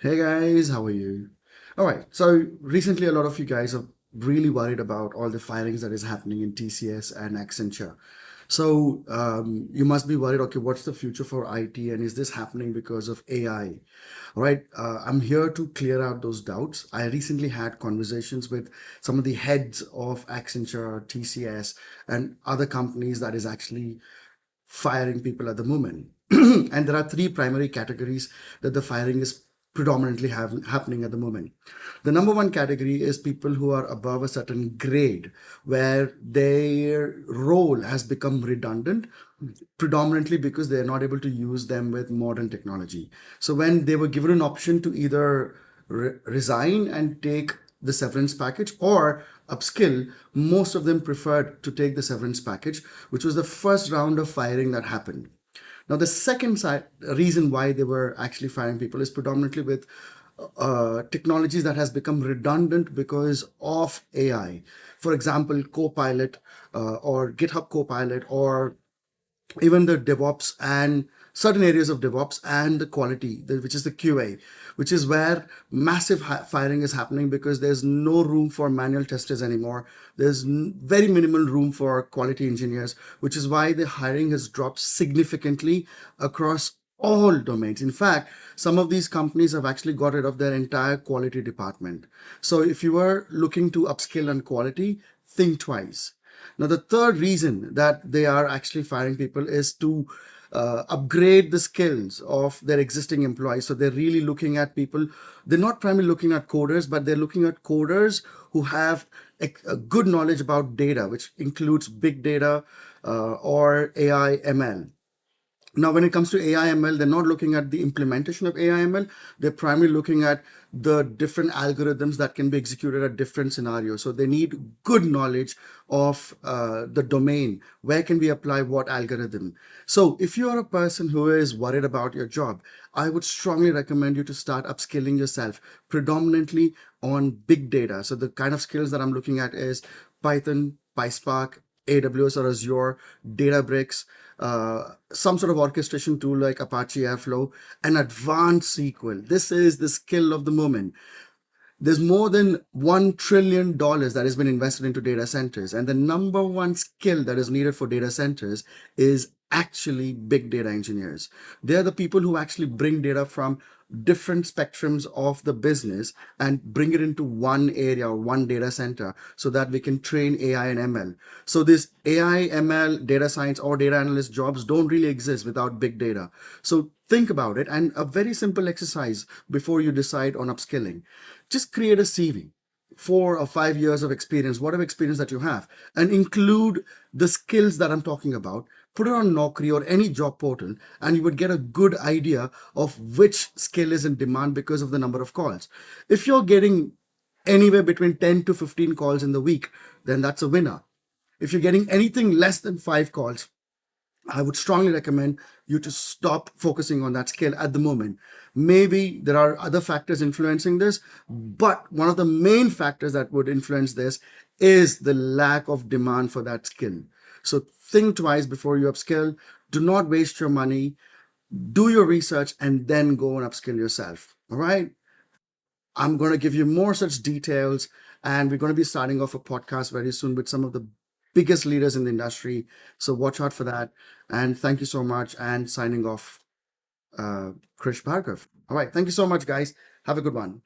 Hey guys, how are you? All right, so recently a lot of you guys are really worried about all the firings that is happening in TCS and Accenture. So you must be worried, okay, what's the future for IT and is this happening because of AI? All right, I'm here to clear out those doubts. I recently had conversations with some of the heads of Accenture, TCS, and other companies that is actually firing people at the moment. And there are three primary categories that the firing is predominantly happening at the moment. The number one category is people who are above a certain grade where their role has become redundant, predominantly because they're not able to use them with modern technology. So when they were given an option to either resign and take the severance package or upskill, most of them preferred to take the severance package, which was the first round of firing that happened. Now, the second reason why they were actually firing people is predominantly with technologies that has become redundant because of AI. For example, Copilot or GitHub Copilot, or even the DevOps and certain areas of DevOps and the quality, which is the QA, which is where massive firing is happening because there's no room for manual testers anymore. There's very minimal room for quality engineers, which is why the hiring has dropped significantly across all domains. In fact, some of these companies have actually got rid of their entire quality department. So if you are looking to upskill on quality, think twice. Now, the third reason that they are actually firing people is to upgrade the skills of their existing employees. So they're really looking at people, they're not primarily looking at coders, but they're looking at coders who have a good knowledge about data, which includes big data or AI ML. Now, when it comes to AI ML, they're not looking at the implementation of AI ML. They're primarily looking at the different algorithms that can be executed at different scenarios. So they need good knowledge of the domain. Where can we apply what algorithm? So if you are a person who is worried about your job, I would strongly recommend you to start upskilling yourself predominantly on big data. So the kind of skills that I'm looking at is Python, PySpark, AWS or Azure, Databricks, some sort of orchestration tool like Apache Airflow, and advanced SQL. This is the skill of the moment. There's more than $1 trillion that has been invested into data centers. And the number one skill that is needed for data centers is actually big data engineers. They're the people who actually bring data from different spectrums of the business and bring it into one area or one data center so that we can train AI and ML. So this AI, ML, data science or data analyst jobs don't really exist without big data. So think about it, and a very simple exercise before you decide on upskilling. Just create a CV, 4 or 5 years of experience, whatever experience that you have, and include the skills that I'm talking about. Put it on Naukri or any job portal, and you would get a good idea of which skill is in demand because of the number of calls. If you're getting anywhere between 10 to 15 calls in the week, then that's a winner. If you're getting anything less than 5 calls, I would strongly recommend you to stop focusing on that skill at the moment. Maybe there are other factors influencing this, but one of the main factors that would influence this is the lack of demand for that skill. So think twice before you upskill. Do not waste your money. Do your research and then go and upskill yourself. All right. I'm going to give you more such details, and we're going to be starting off a podcast very soon with some of the biggest leaders in the industry. So watch out for that. And thank you so much. And signing off, Krish Bhargav. All right. Thank you so much, guys. Have a good one.